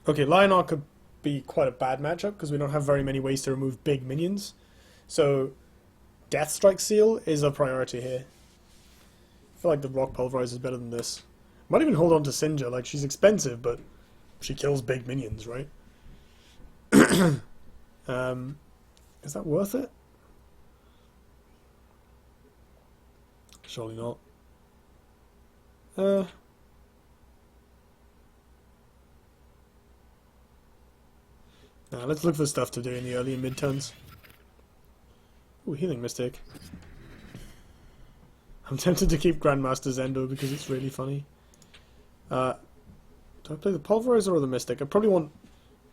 Okay, Lionheart could be quite a bad matchup because we don't have very many ways to remove big minions. So, Death Strike Seal is a priority here. I feel like the Rock Pulverizer is better than this. Might even hold on to Sinja, like she's expensive, but she kills big minions, right? Is that worth it? Surely not. Now let's look for stuff to do in the early and mid turns. Ooh, Healing Mystic. I'm tempted to keep Grandmaster Zendo because it's really funny. Do I play the Pulverizer or the Mystic? I probably want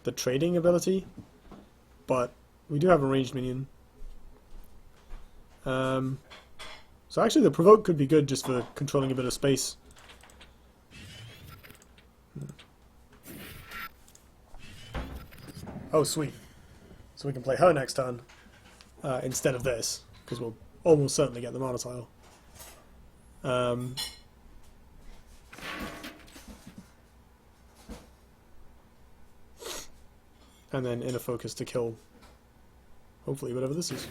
the trading ability, but we do have a ranged minion. So actually the Provoke could be good just for controlling a bit of space. Oh, sweet. So we can play her next turn instead of this, because we'll almost certainly get the mana tile. And then Inner Focus to kill, hopefully, whatever this is.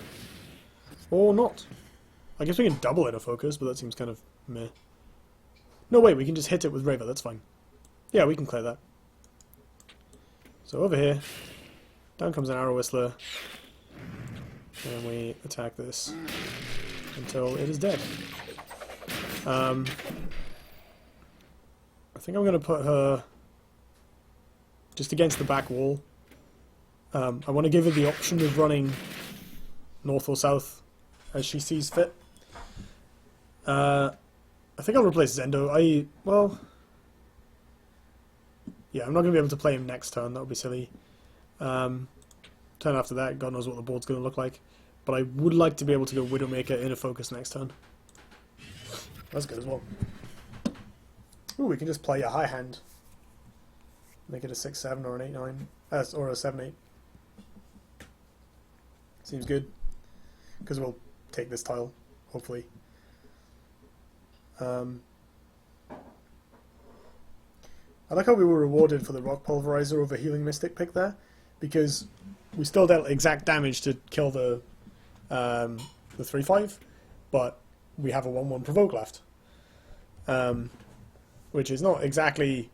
Or not. I guess we can double Inner Focus, but that seems kind of meh. No, wait, we can just hit it with Raver, that's fine. Yeah, we can clear that. So over here, down comes an Arrow Whistler, and we attack this until it is dead. I think I'm going to put her just against the back wall. I want to give her the option of running north or south as she sees fit. I think I'll replace Zendo. Well, yeah, I'm not going to be able to play him next turn, that would be silly. Turn after that, God knows what the board's going to look like. But I would like to be able to go Widowmaker Inner Focus next turn. That's good as well. Ooh, we can just play a high hand. Make it a 6-7 or an 8-9. Or a 7-8. Seems good. Because we'll take this tile, hopefully. I like how we were rewarded for the Rock Pulverizer over Healing Mystic pick there, because we still dealt exact damage to kill the 3-5, but we have a 1-1 Provoke left, which is not exactly.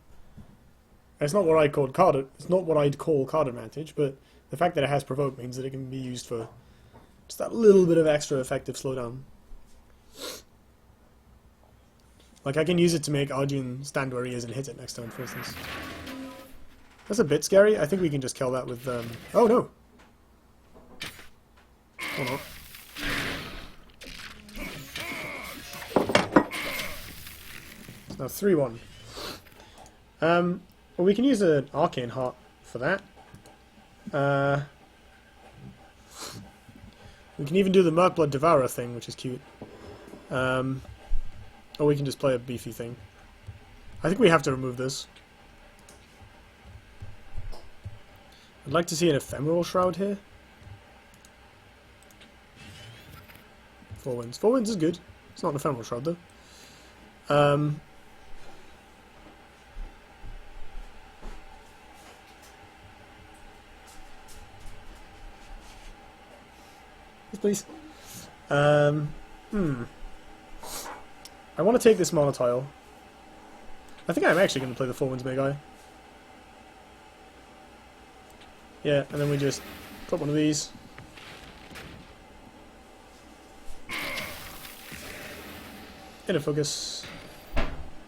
It's not what I'd call card. It's not what I'd call card advantage, but the fact that it has Provoke means that it can be used for just that little bit of extra effective slowdown. Like, I can use it to make Arjun stand where he is and hit it next turn, for instance. That's a bit scary. I think we can just kill that with... Oh, no! Or not. It's now 3-1. Well, we can use an Arcane Heart for that. We can even do the Murkblood Devourer thing, which is cute. Or we can just play a beefy thing. I think we have to remove this. I'd like to see an Ephemeral Shroud here. 4 wins. 4 wins is good. It's not an Ephemeral Shroud though. Yes, please. I want to take this mana tile. I think I'm actually going to play the 4 wins big eye. Yeah, and then we just put one of these. Inner Focus.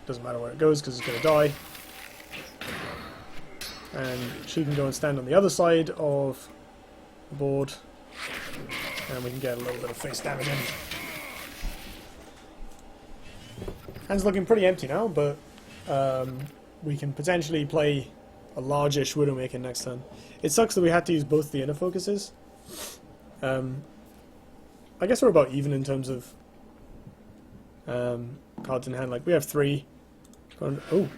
Doesn't matter where it goes because it's going to die. And she can go and stand on the other side of the board. And we can get a little bit of face damage in. Hand's looking pretty empty now, but we can potentially play a largish Widowmaker next turn. It sucks that we had to use both the Inner Focuses. I guess we're about even in terms of cards in hand. Like, we have 3. Oh,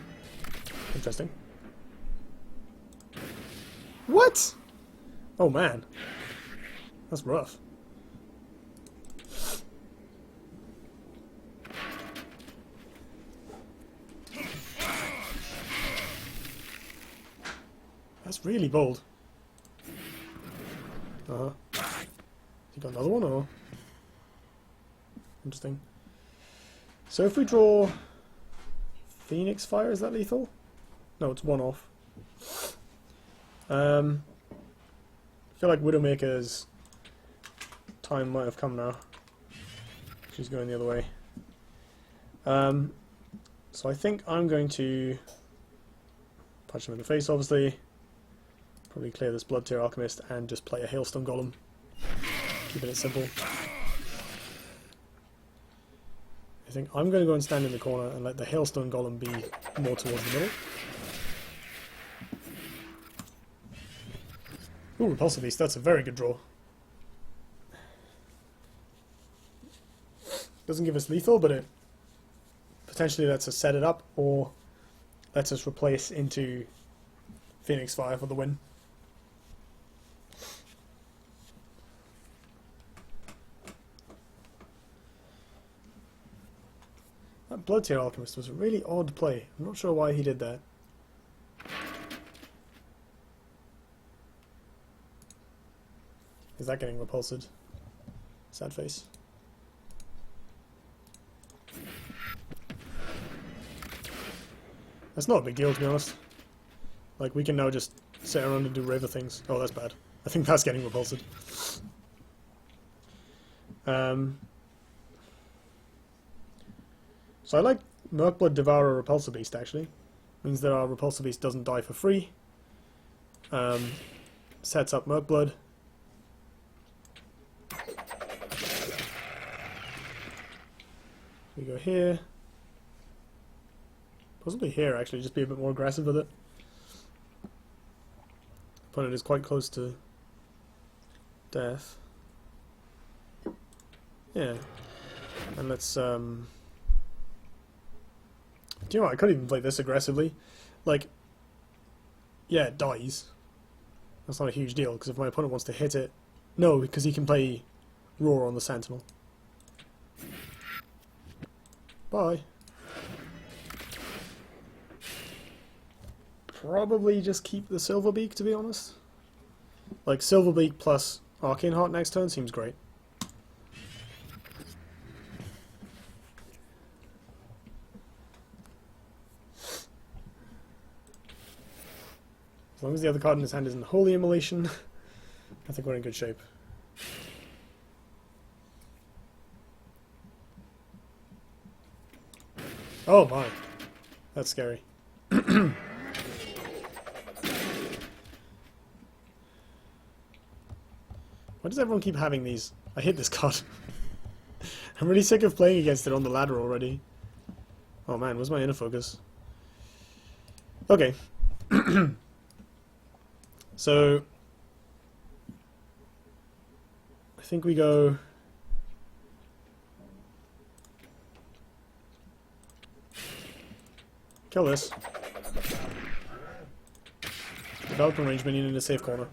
interesting. What? Oh man, that's rough. That's really bold. Uh-huh. You got another one, or? Interesting. So if we draw Phoenix Fire, is that lethal? No, it's one off. I feel like Widowmaker's time might have come now. She's going the other way. So I think I'm going to punch him in the face, obviously. Probably clear this Blood Tear Alchemist and just play a Hailstone Golem. Keeping it simple. I think I'm going to go and stand in the corner and let the Hailstone Golem be more towards the middle. Ooh, Repulsive Beast, that's a very good draw. Doesn't give us lethal, but it potentially lets us set it up, or lets us replace into Phoenix Fire for the win. That Blood Tear Alchemist was a really odd play. I'm not sure why he did that. Is that getting repulsed? Sad face. That's not a big deal, to be honest. Like, we can now just sit around and do Raver things. Oh, that's bad. I think that's getting repulsed. So I like Mercblood Devourer Repulsor Beast, actually. Means that our Repulsor Beast doesn't die for free. Sets up Mercblood. We go here. Possibly here, actually, just be a bit more aggressive with it. Opponent is quite close to death. Yeah. And let's, do you know what, I could even play this aggressively. Like, yeah, it dies. That's not a huge deal, because if my opponent wants to hit it... No, because he can play Roar on the Sentinel. Bye. Probably just keep the Silverbeak, to be honest. Like, Silverbeak plus Arcane Heart next turn seems great. As long as the other card in his hand isn't Holy Immolation, I think we're in good shape. Oh my, that's scary. Why does everyone keep having these? I hate this card. I'm really sick of playing against it on the ladder already. Oh man, where's my inner focus? Okay. So, I think we go... Kill this. Develop a range minion in a safe corner.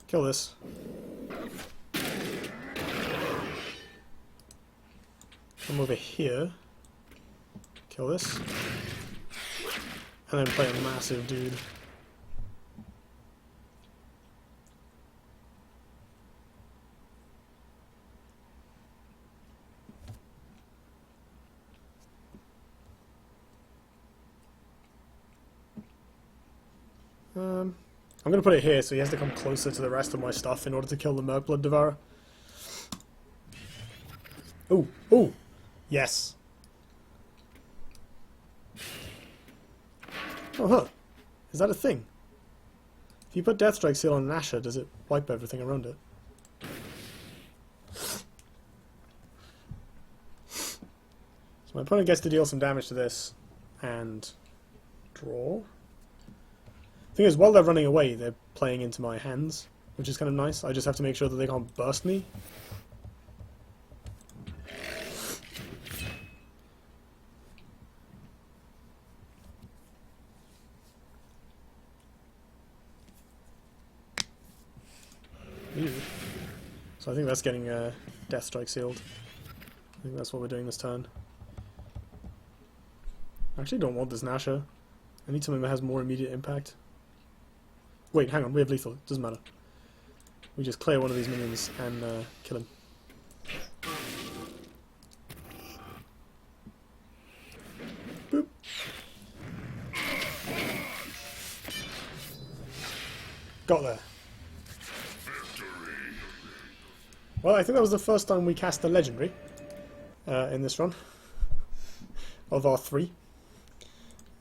Kill this. Come over here. Kill this. And then play a massive dude. I'm going to put it here so he has to come closer to the rest of my stuff in order to kill the Mercblood Devourer. Ooh, ooh, yes. Oh, huh. Is that a thing? If you put Deathstrike Seal on an Asher, does it wipe everything around it? So my opponent gets to deal some damage to this and draw. The thing is, while they're running away, they're playing into my hands, which is kind of nice. I just have to make sure that they can't burst me. So I think that's getting Death Strike sealed. I think that's what we're doing this turn. I actually don't want this Nasher. I need something that has more immediate impact. Wait, hang on, we have lethal. It doesn't matter. We just clear one of these minions and kill him. Boop. Got there. Well, I think that was the first time we cast a legendary in this run. Of our 3.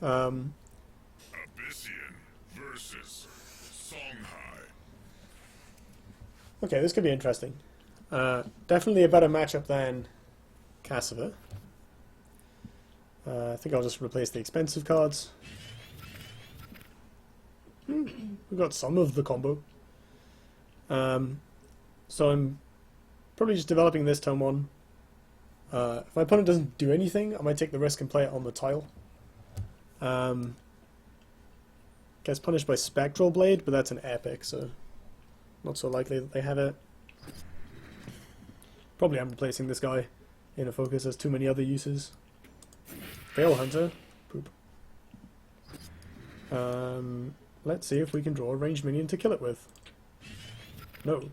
Abyssian versus Songhai. Okay, this could be interesting. Definitely a better matchup than Cassava. I think I'll just replace the expensive cards. We've got some of the combo. So I'm probably just developing this turn 1. If my opponent doesn't do anything, I might take the risk and play it on the tile. Gets punished by Spectral Blade, but that's an epic, so not so likely that they have it. Probably I'm replacing this guy in a focus, has too many other uses. Veil Hunter. Poop. Let's see if we can draw a ranged minion to kill it with. No.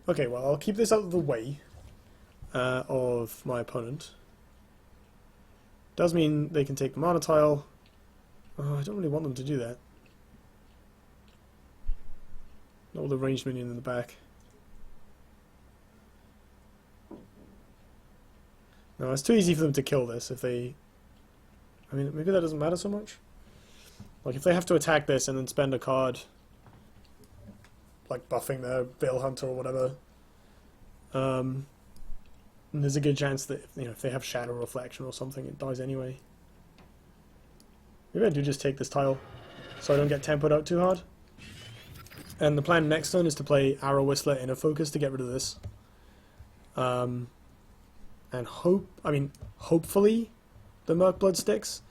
Okay, well, I'll keep this out of the way of my opponent. Does mean they can take the mana tile. Oh, I don't really want them to do that. Not with a ranged minion in the back. No, it's too easy for them to kill this if they... I mean, maybe that doesn't matter so much. Like, if they have to attack this and then spend a card... like buffing their Veil Hunter or whatever. And there's a good chance that, you know, if they have Shadow Reflection or something, it dies anyway. Maybe I do just take this tile so I don't get tempoed out too hard. And the plan next turn is to play Arrow Whistler in a focus to get rid of this. And hopefully the Murkblood sticks.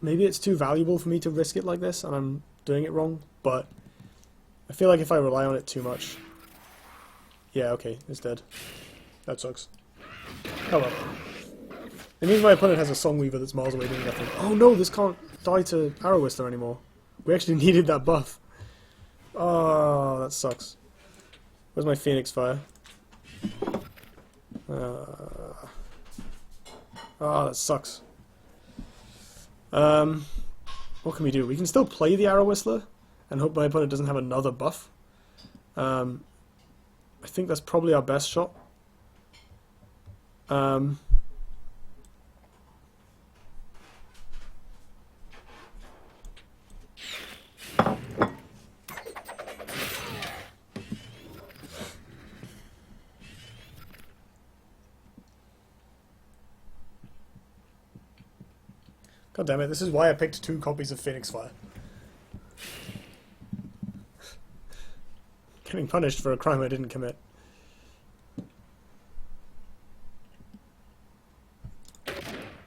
Maybe it's too valuable for me to risk it like this and I'm doing it wrong, but I feel like if I rely on it too much... Yeah, okay, it's dead. That sucks. Oh well. It means my opponent has a Songweaver that's miles away doing nothing. Oh no, this can't die to Arrow Whistler anymore. We actually needed that buff. Oh, that sucks. Where's my Phoenix Fire? Oh, that sucks. What can we do? We can still play the Arrow Whistler and hope my opponent doesn't have another buff. I think that's probably our best shot. God damn it, this is why I picked 2 copies of Phoenix Fire. Getting punished for a crime I didn't commit.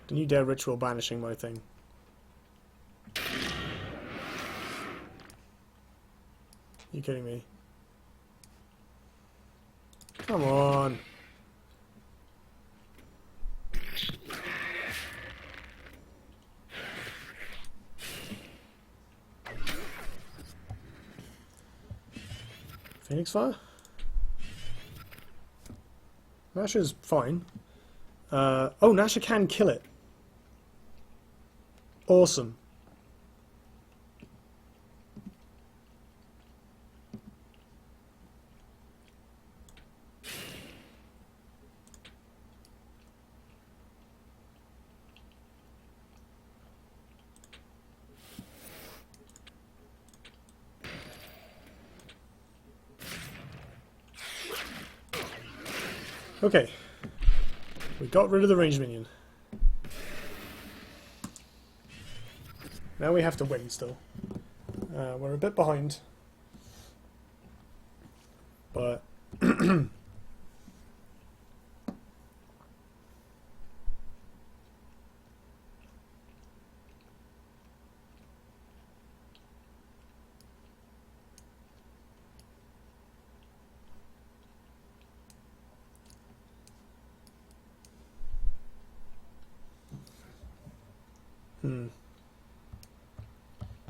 Don't you dare ritual banishing my thing. You kidding me? Come on. Phoenix Fire? Nasher's fine. Oh, Nasher can kill it. Awesome. Okay, we got rid of the ranged minion. Now we have to win still. We're a bit behind. But...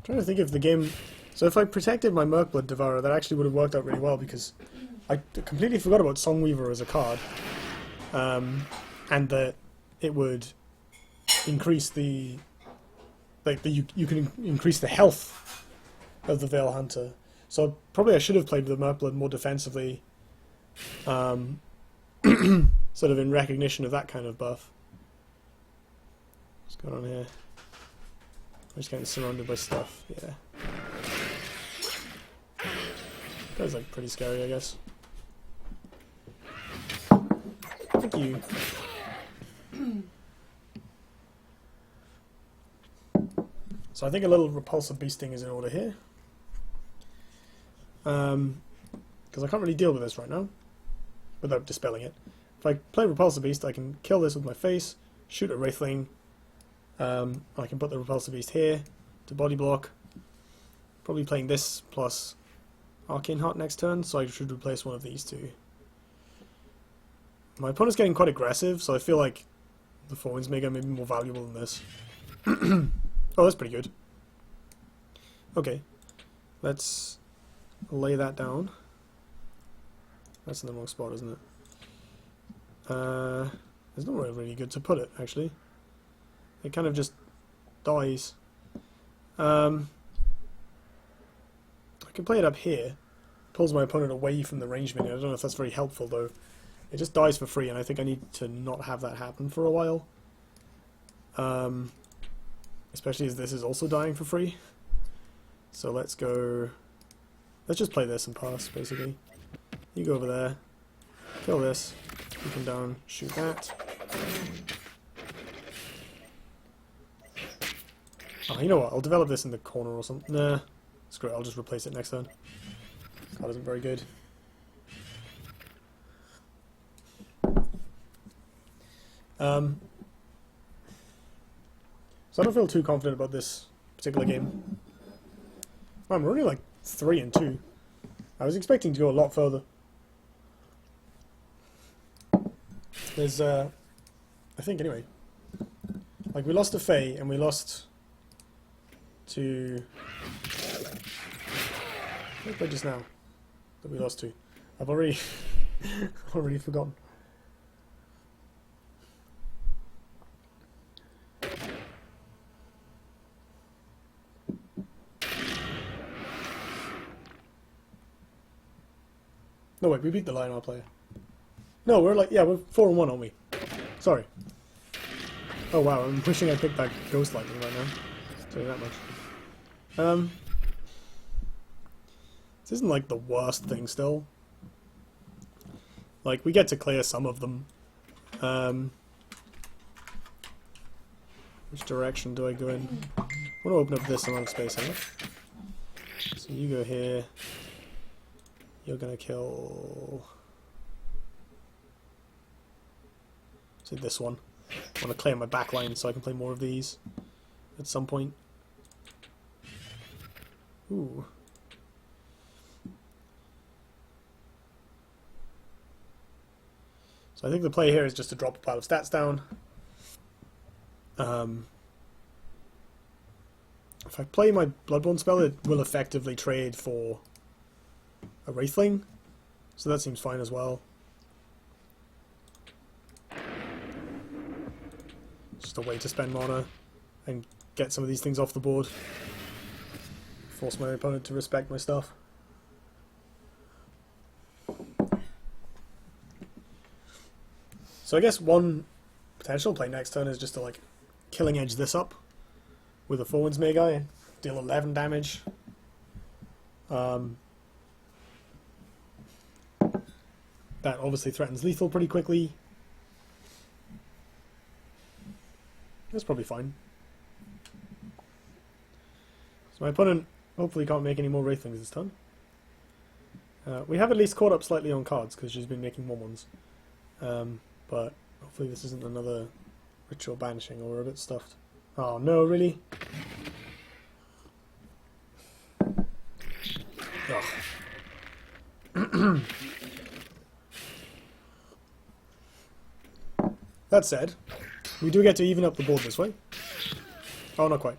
Trying to think if the game... So if I protected my Merkblood Devourer, that actually would have worked out really well, because I completely forgot about Songweaver as a card. And that it would increase the... you can increase the health of the Veil Hunter. So probably I should have played with the Merkblood more defensively, sort of in recognition of that kind of buff. What's going on here? I'm just getting surrounded by stuff, yeah. That's like pretty scary, I guess. Thank you. So I think a little repulsive beasting is in order here. Because I can't really deal with this right now without dispelling it. If I play Repulsive Beast, I can kill this with my face, shoot a Wraithling. I can put the Repulsive Beast here to body block. Probably playing this plus Arcane Heart next turn, so I should replace one of these two. My opponent's getting quite aggressive, so I feel like the Four-Winds Mega may be more valuable than this. Oh, that's pretty good. Okay, let's lay that down. That's in the wrong spot, isn't it? There's nowhere really good to put it, actually. It kind of just dies. I can play it up here. Pulls my opponent away from the range menu. I don't know if that's very helpful, though. It just dies for free, and I think I need to not have that happen for a while. Especially as this is also dying for free. So let's go... Let's just play this and pass, basically. You go over there. Kill this. You come down. Shoot that. Oh, you know what? I'll develop this in the corner or something. Nah. Screw it. I'll just replace it next turn. Card isn't very good. So I don't feel too confident about this particular game. Man, we're only like 3-2. I was expecting to go a lot further. There's, I think anyway, like we lost to Faye and we lost to... What did I play just now that we lost to? I've already, already forgotten. No, wait, we beat the Lionel player. No, we're like, yeah, we're 4-1, aren't we? Sorry. Oh wow, I'm wishing I picked that Ghost Lightning right now. Tell you that much. This isn't like the worst thing still. Like, we get to clear some of them. Which direction do I go in? I want to open up this amount of space here. So you go here. You're gonna kill... say this one. I want to clear my back line so I can play more of these at some point. Ooh. So I think the play here is just to drop a pile of stats down. If I play my Bloodborne spell, it will effectively trade for a Wraithling, so that seems fine as well. Just a way to spend mana and get some of these things off the board. Force my opponent to respect my stuff. So I guess one potential play next turn is just to like Killing Edge this up with a Four-Winds Magi and deal 11 damage. That obviously threatens lethal pretty quickly. That's probably fine. So my opponent hopefully can't make any more Wraithlings this turn. We have at least caught up slightly on cards because she's been making more ones. But hopefully this isn't another Ritual Banishing or we're a bit stuffed. Oh no, really? Oh. That said, we do get to even up the board this way. Oh, not quite.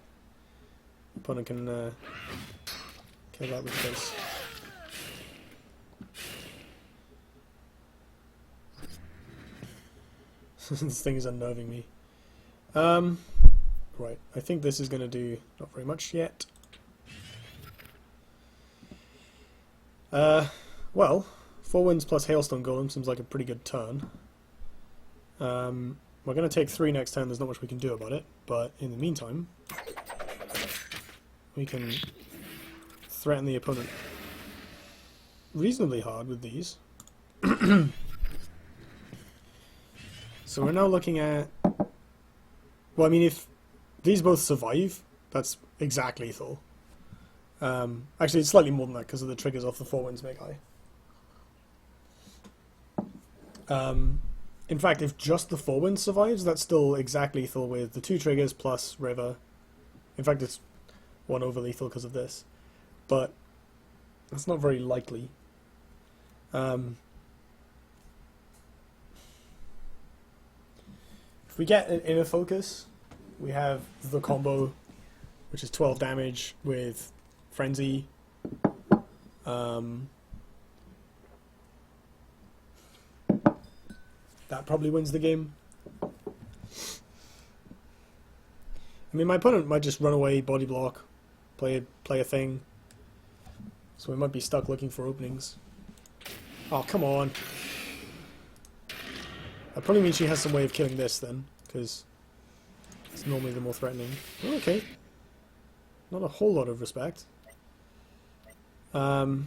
Opponent can kill that with face. This thing is unnerving me. Right, I think this is going to do not very much yet. Well, 4 wins plus Hailstone Golem seems like a pretty good turn. We're going to take 3 next turn, there's not much we can do about it, but in the meantime, we can threaten the opponent reasonably hard with these. So we're now looking at... Well, I mean, if these both survive, that's exact lethal. Actually, it's slightly more than that because of the triggers off the 4 winds make high. In fact, if just the 4 winds survives, that's still exact lethal with the 2 triggers plus River. In fact, it's 1 over lethal because of this. But that's not very likely. If we get an inner focus, we have the combo, which is 12 damage with Frenzy. That probably wins the game. I mean, my opponent might just run away, body block, play a thing. So we might be stuck looking for openings. Oh, come on. That probably means she has some way of killing this then, because it's normally the more threatening. Oh, okay. Not a whole lot of respect. So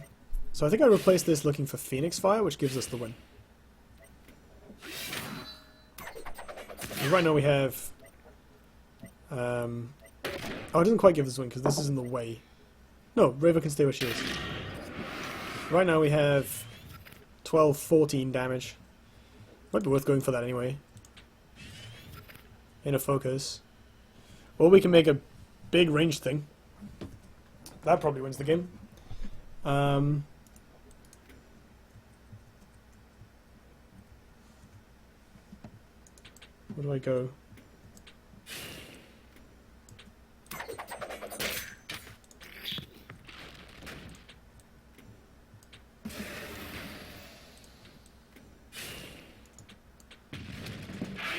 I think I replaced this looking for Phoenix Fire, which gives us the win. And right now we have... oh, it doesn't quite give us a win because this is in the way. No, Raver can stay where she is. Right now we have 12, 14 damage. Might be worth going for that anyway. In a focus. Or we can make a big range thing. That probably wins the game. Where do I go?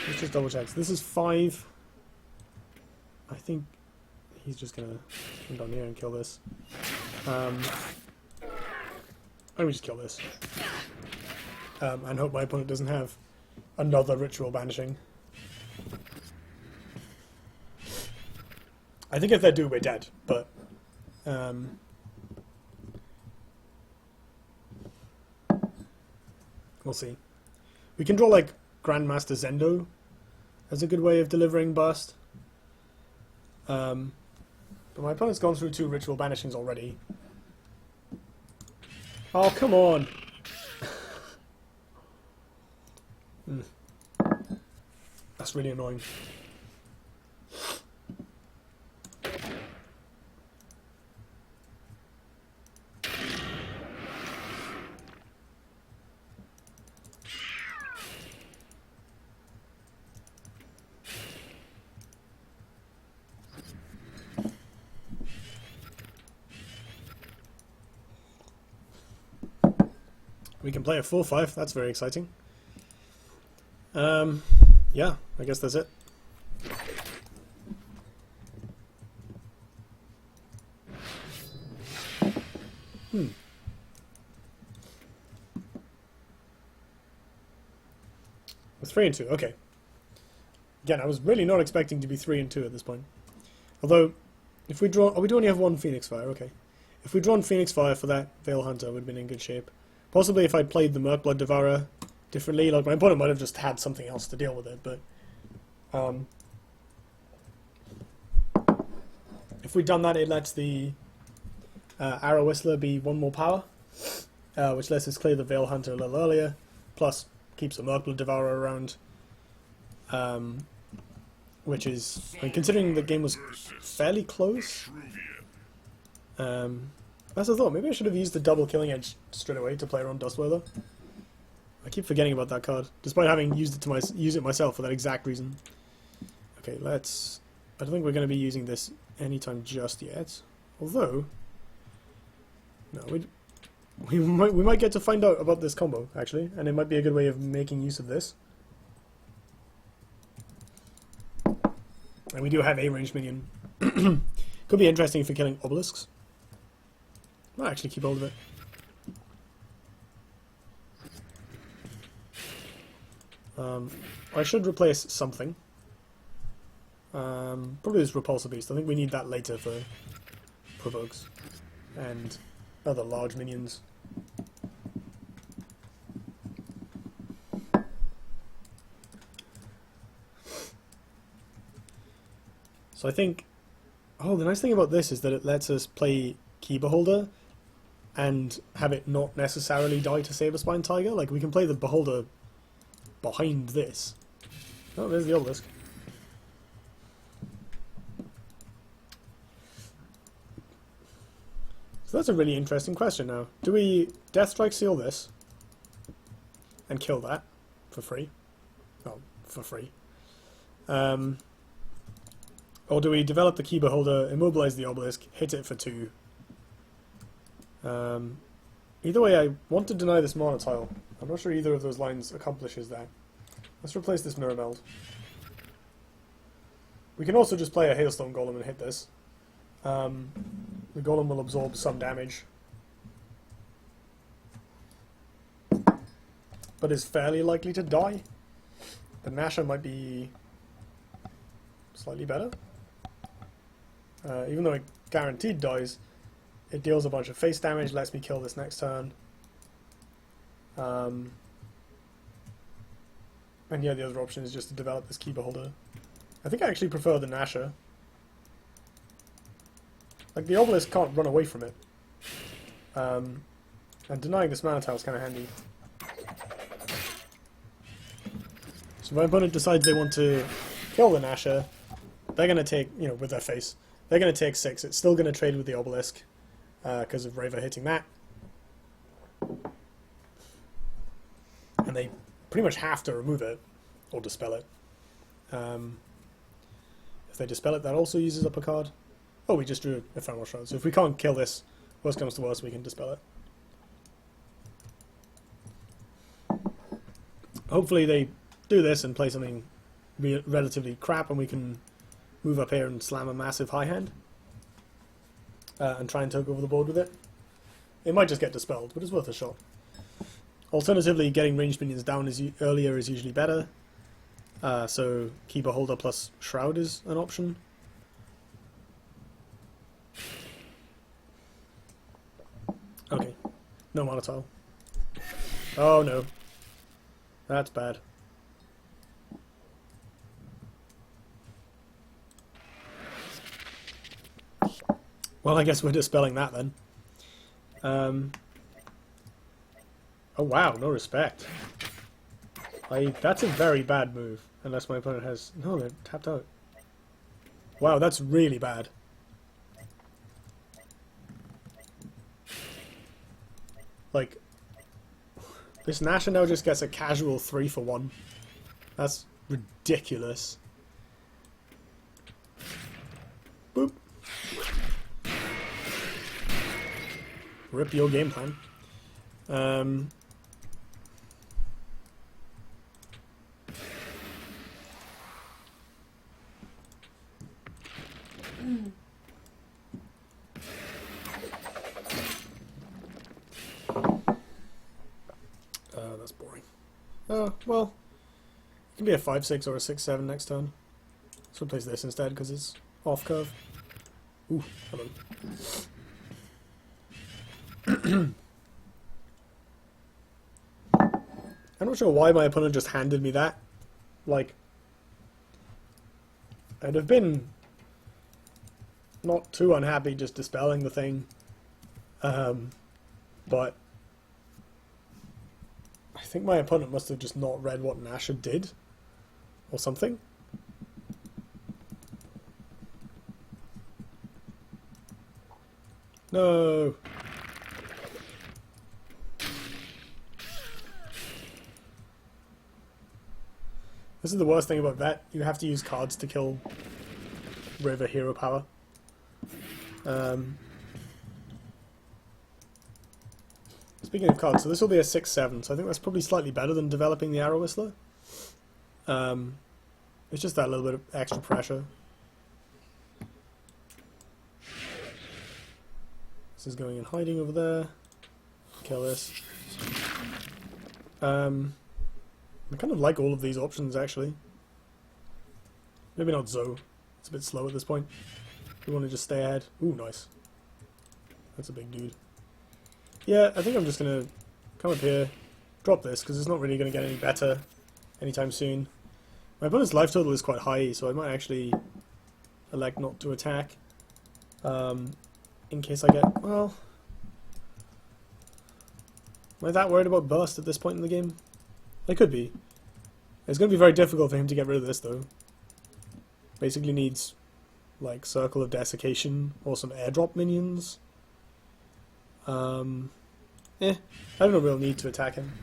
Let's just double check. So this is 5. I think he's just gonna come down here and kill this. Let me just kill this. And hope my opponent doesn't have another ritual banishing. I think if they do, we're dead, but we'll see. We can draw like Grandmaster Zendo as a good way of delivering burst. But my opponent's gone through 2 ritual banishings already. Oh, come on! That's really annoying. We can play a 4-5, that's very exciting. Yeah, I guess that's it. With 3 and 2, okay. Again, I was really not expecting to be 3 and 2 at this point. Although, if we draw... Oh, we do only have 1 Phoenix Fire, okay. If we'd drawn Phoenix Fire for that Veil Hunter, we'd have been in good shape. Possibly if I'd played the Murkblood Devourer differently, like my opponent might have just had something else to deal with it, but... if we'd done that, it lets the Arrow Whistler be 1 more power, which lets us clear the Veil Hunter a little earlier, plus keeps the Murkblood Devourer around, which is, I mean, considering the game was fairly close, as I thought, maybe I should have used the double Killing Edge straight away to play around Dustweather. I keep forgetting about that card, despite having used it use it myself for that exact reason. Okay, let's I don't think we're going to be using this anytime just yet. Although, no, we might get to find out about this combo, actually, and it might be a good way of making use of this. And we do have a ranged minion. Could be interesting for killing obelisks. Might actually keep hold of it. I should replace something. Probably this Repulsor Beast. I think we need that later for provokes and other large minions. So I think... Oh, the nice thing about this is that it lets us play Key Beholder and have it not necessarily die to Saberspine Tiger. Like, we can play the Beholder behind this. Oh, there's the Obelisk. So that's a really interesting question now. Do we Death Strike Seal this and kill that for free? Oh, for free. Or do we develop the Key Beholder, immobilize the Obelisk, hit it for 2? Either way, I want to deny this Mana Tile. I'm not sure either of those lines accomplishes that. Let's replace this Mirror Meld. We can also just play a Hailstone Golem and hit this. The Golem will absorb some damage, but is fairly likely to die. The Nasher might be slightly better. Even though it guaranteed dies, it deals a bunch of face damage, lets me kill this next turn. And yeah, the other option is just to develop this Key Beholder. I think I actually prefer the Nasher. Like, the Obelisk can't run away from it. And denying this Mana Tile is kind of handy. So if my opponent decides they want to kill the Nasher, they're going to take, you know, with their face, they're going to take 6. It's still going to trade with the Obelisk because of Raver hitting that. And they pretty much have to remove it or dispel it. If they dispel it, that also uses up a card. Oh, we just drew Ephemeral Shroud. So if we can't kill this, worst comes to worst, we can dispel it. Hopefully they do this and play something relatively crap and we can move up here and slam a massive high hand. And try and take over the board with it. It might just get dispelled, but it's worth a shot. Alternatively, getting ranged minions down earlier is usually better. So Key Beholder plus Shroud is an option. Okay, no Mana Tile. Oh no, that's bad. Well, I guess we're dispelling that then. Oh wow, no respect. That's a very bad move, unless my opponent has... No, they're tapped out. Wow, that's really bad. Like, this Nasher now just gets a casual 3 for 1. That's ridiculous. Boop. Rip your game plan. That's boring. Well, it can be a 5-6 or a 6-7 next turn. Let's replace this instead because it's off curve. Ooh, hello. I'm not sure why my opponent just handed me that. Like, I'd have been not too unhappy just dispelling the thing, but I think my opponent must have just not read what Nasher did, or something. No! This is the worst thing about that. You have to use cards to kill River hero power. Speaking of cards, so this will be a 6/7, so I think that's probably slightly better than developing the Arrow Whistler. It's just that little bit of extra pressure. This is going in hiding over there. Kill this. I kind of like all of these options, actually. Maybe not Zoe. It's a bit slow at this point. We want to just stay ahead. Ooh, nice. That's a big dude. Yeah, I think I'm just going to come up here, drop this, because it's not really going to get any better anytime soon. My opponent's life total is quite high, so I might actually elect not to attack. In case I get... well... am I that worried about burst at this point in the game? I could be. It's going to be very difficult for him to get rid of this, though. Basically needs, like, Circle of Desiccation or some airdrop minions. I have no real need to attack him.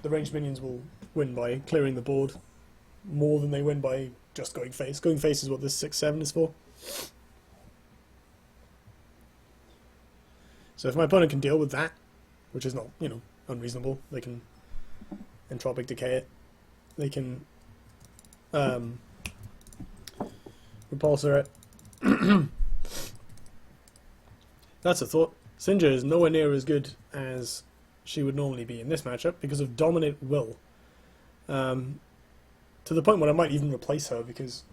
The ranged minions will win by clearing the board more than they win by just going face. Going face is what this 6/7 is for. So if my opponent can deal with that, which is not, you know, unreasonable, they can entropic decay it. They can repulsor it. That's a thought. Sinja is nowhere near as good as she would normally be in this matchup because of Dominate Will. To the point where I might even replace her because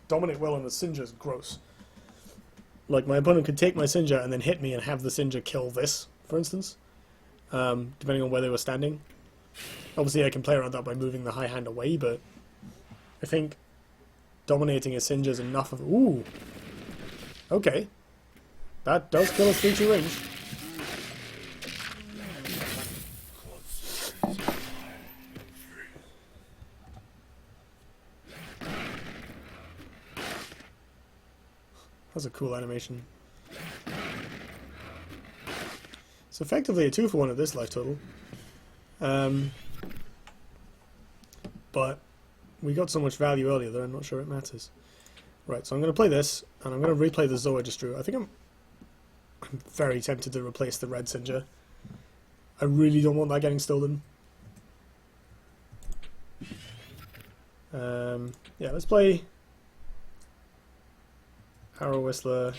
Dominate Will on the Sinja is gross. Like, my opponent could take my Sinja and then hit me and have the Sinja kill this, for instance, depending on where they were standing. Obviously I can play around that by moving the high hand away, but I think dominating a Sinja is enough of... ooh! Okay. That does kill a 3/2 range. That's a cool animation. It's effectively a 2-for-1 at this life total. But we got so much value earlier that I'm not sure it matters. Right, so I'm going to play this, and I'm going to replay the Zoe I just drew. I think I'm very tempted to replace the red Sinja. I really don't want that getting stolen. Yeah, let's play Arrow Whistler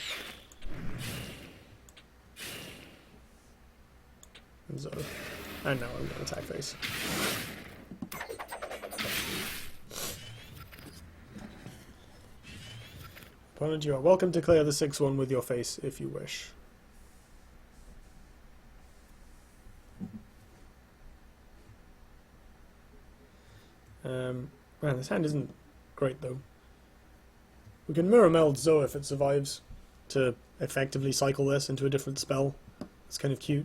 and Zoe. And now I'm going to attack face. Opponent, you are welcome to clear the 6/1 with your face if you wish. Man, this hand isn't great though. We can mirror meld Zoe if it survives to effectively cycle this into a different spell. It's kind of cute.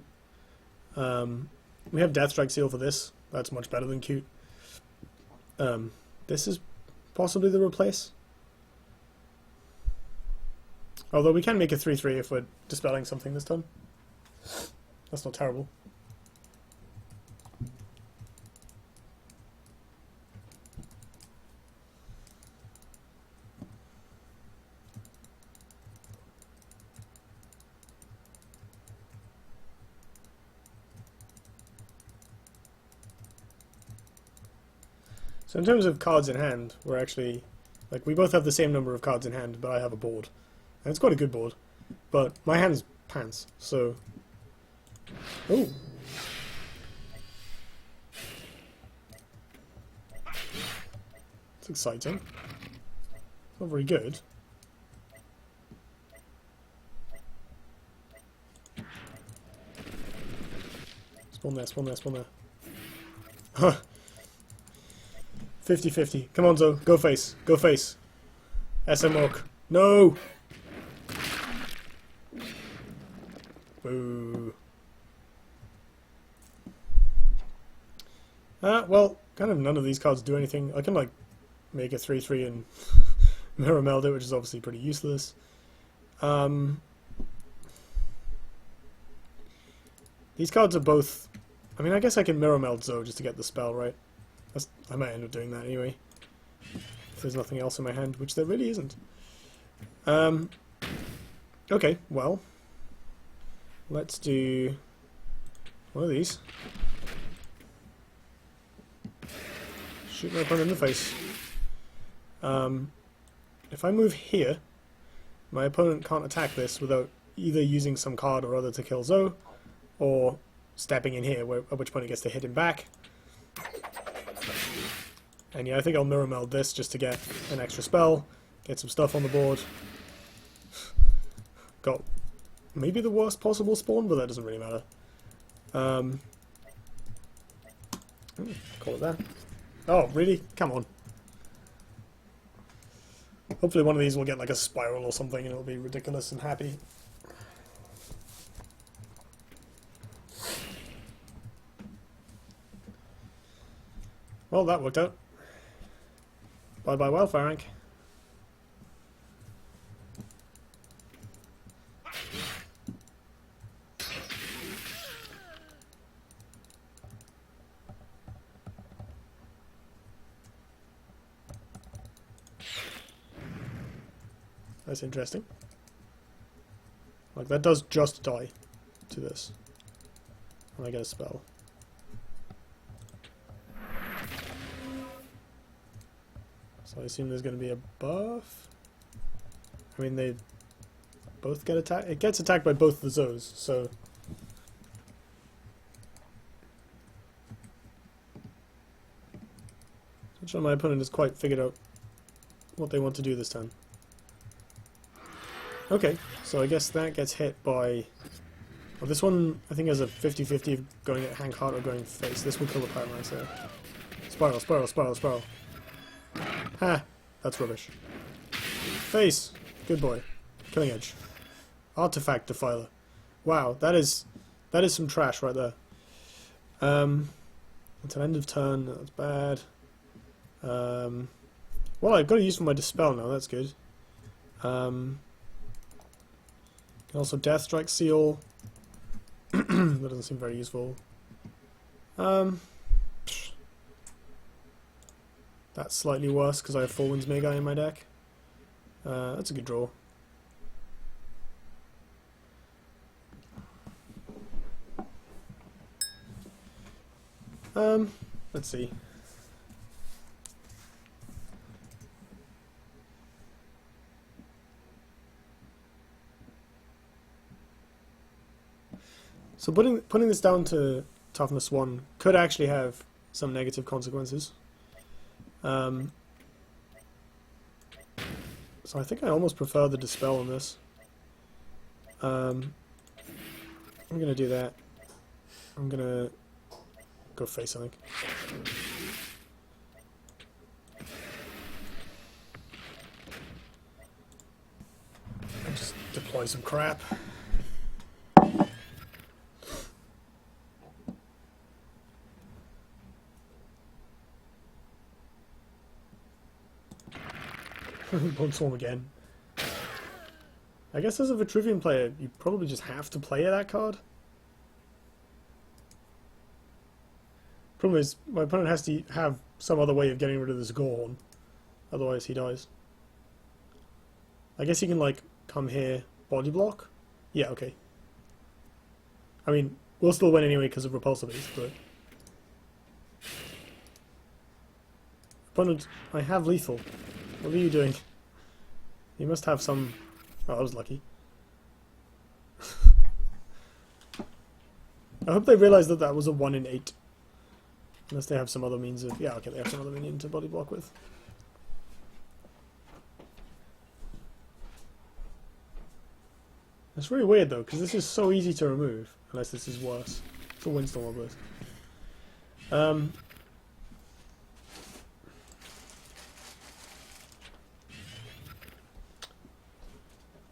We have Death Strike Seal for this. That's much better than cute. This is possibly the replace. Although we can make a 3/3 if we're dispelling something this time. That's not terrible. So in terms of cards in hand, we're actually, like, we both have the same number of cards in hand, but I have a board. And it's quite a good board. But my hand's pants, so... ooh! It's exciting. Not very good. Spawn there, spawn there, spawn there. Huh. 50-50. Come on, Zoe. Go face. Go face. SM Orc. No! Boo. Well, kind of none of these cards do anything. I can, like, make a 3/3 and mirror meld it, which is obviously pretty useless. These cards are both... I mean, I guess I can mirror meld Zoe just to get the spell, right? I might end up doing that anyway. If there's nothing else in my hand, which there really isn't. Okay, well, let's do one of these. Shoot my opponent in the face. If I move here, my opponent can't attack this without either using some card or other to kill Zoe, or stepping in here, at which point it gets to hit him back. And yeah, I think I'll mirror meld this just to get an extra spell, get some stuff on the board. Got maybe the worst possible spawn, but that doesn't really matter. Call it that. Oh, really? Come on. Hopefully one of these will get like a spiral or something and it'll be ridiculous and happy. Well, that worked out. Bye-bye wildfire rank. That's interesting. Like, that does just die to this. And I get a spell. So I assume there's going to be a buff. I mean, they both get attacked. It gets attacked by both the Zoes, so... I'm sure my opponent has quite figured out what they want to do this time. Okay, so I guess that gets hit by... Well, this one, I think, has a 50-50 of going at Hank Heart or going face. This will kill the Pyromancer there. Spiral, spiral, spiral, spiral. Ha! That's rubbish. Face! Good boy. Killing Edge. Artifact Defiler. Wow, that is some trash right there. It's an end of turn, that's bad. Well, I've got to use for my Dispel now, that's good. Also Death Strike Seal. That doesn't seem very useful. That's slightly worse because I have 4 Winds Magi in my deck. That's a good draw. Let's see. So putting this down to toughness 1 could actually have some negative consequences. So I think I almost prefer the Dispel on this. I'm going to do that. I'm going to go face, I think. And just deploy some crap. Bone Swarm again. I guess as a Vitruvian player, you probably just have to play that card. Problem is, my opponent has to have some other way of getting rid of this Gorehorn. Otherwise he dies. I guess he can, like, come here, body block? Yeah, okay. I mean, we'll still win anyway because of repulsivities, but... Opponent, I have lethal. What are you doing? You must have some... Oh, I was lucky. I hope they realise that that was a 1 in 8. Unless they have some other means of... Yeah, okay, they have some other minion to body block with. It's really weird though, because this is so easy to remove. Unless this is worse. It's a Windstorm Obelisk.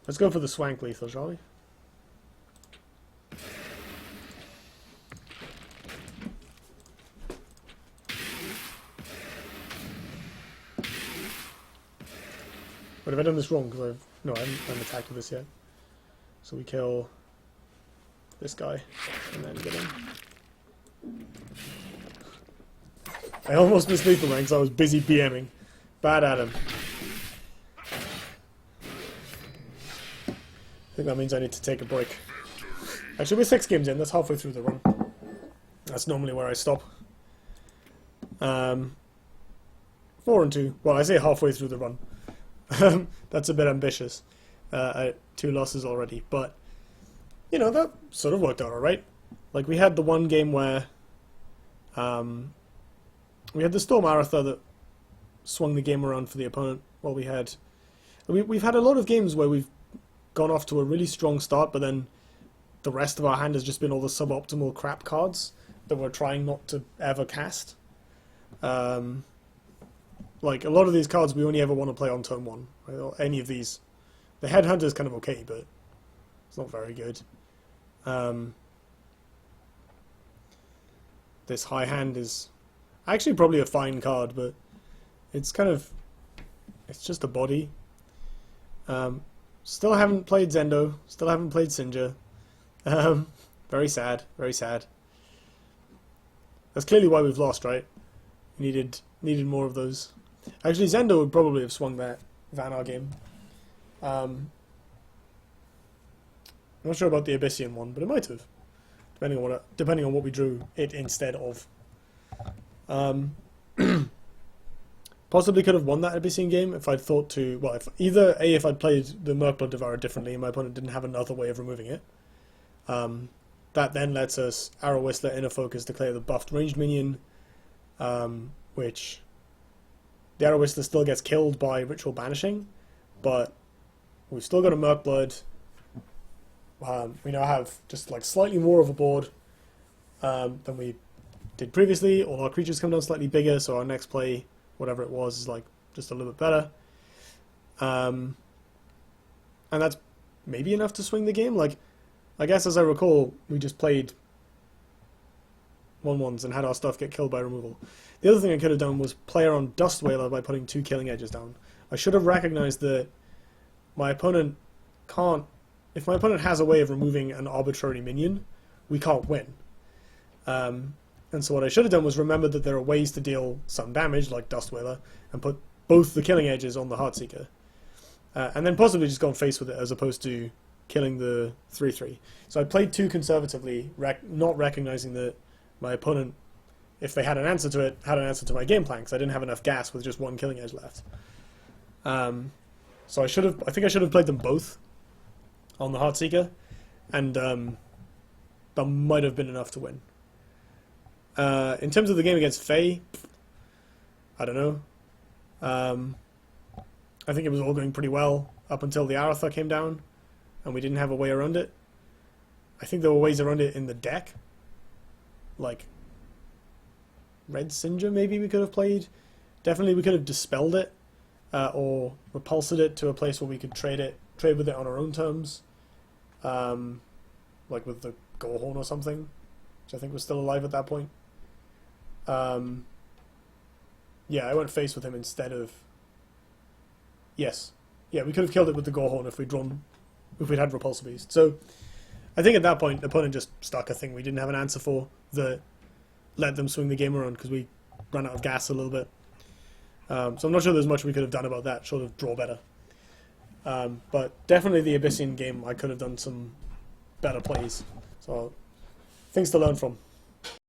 Let's go for the Swank Lethal, shall we? But have I done this wrong? Because no, I haven't attacked with this yet. So we kill this guy and then get him. I almost missed lethal ranks. I was busy BMing. Bad Adam. think that means I need to take a break. Actually, we're 6 games in. That's halfway through the run. That's normally where I stop. 4 and 2. Well, I say halfway through the run. That's a bit ambitious. 2 losses already, but you know that sort of worked out alright. Like we had the one game where we had the Storm Aratha that swung the game around for the opponent. Well, we've had a lot of games where we've gone off to a really strong start, but then the rest of our hand has just been all the suboptimal crap cards that we're trying not to ever cast. Like, a lot of these cards we only ever want to play on turn 1. Right? Or any of these. The Headhunter is kind of okay, but it's not very good. This High Hand is actually probably a fine card, but it's kind of... it's just a body. Still haven't played Zendo. Still haven't played Sinja. Very sad. Very sad. That's clearly why we've lost, right? Needed more of those. Actually, Zendo would probably have swung that Vanar game. I'm not sure about the Abyssian one, but it might have, depending on what we drew it instead of. Possibly could have won that Abyssian game if I'd thought to. Well, if I'd played the Murkblood Devourer differently, and my opponent didn't have another way of removing it. That then lets us Arrow Whistler Inner Focus declare the buffed ranged minion, which the Arrow Whistler still gets killed by Ritual Banishing, but we've still got a Murkblood. We now have just like slightly more of a board than we did previously. All our creatures come down slightly bigger, so our next play, whatever it was, is like just a little bit better. And that's maybe enough to swing the game. Like, I guess as I recall, we just played 1/1s and had our stuff get killed by removal. The other thing I could have done was play around Dust Whaler by putting 2 Killing Edges down. I should have recognized that my opponent can't... if my opponent has a way of removing an arbitrary minion, we can't win. And so what I should have done was remember that there are ways to deal some damage, like Dust Whaler, and put both the Killing Edges on the Heartseeker. And then possibly just gone face with it as opposed to killing the 3/3. So I played too conservatively, not recognizing that my opponent, if they had an answer to it, had an answer to my game plan, because I didn't have enough gas with just 1 Killing Edge left. So I think I should have played them both on the Heartseeker, and that might have been enough to win. In terms of the game against Faye, I don't know. I think it was all going pretty well up until the Aratha came down, and we didn't have a way around it. I think there were ways around it in the deck. Like, Red Sinja maybe we could have played. Definitely we could have dispelled it, or repulsed it to a place where we could trade with it on our own terms. Like with the Goalhorn or something, which I think was still alive at that point. Yeah, I went face with him instead of... yes. Yeah, we could have killed it with the Goalhorn if we'd had Repulsor Beast. So, I think at that point, the opponent just stuck a thing we didn't have an answer for that let them swing the game around because we ran out of gas a little bit. So I'm not sure there's much we could have done about that, short of draw better. But definitely the Abyssian game, I could have done some better plays. So, things to learn from.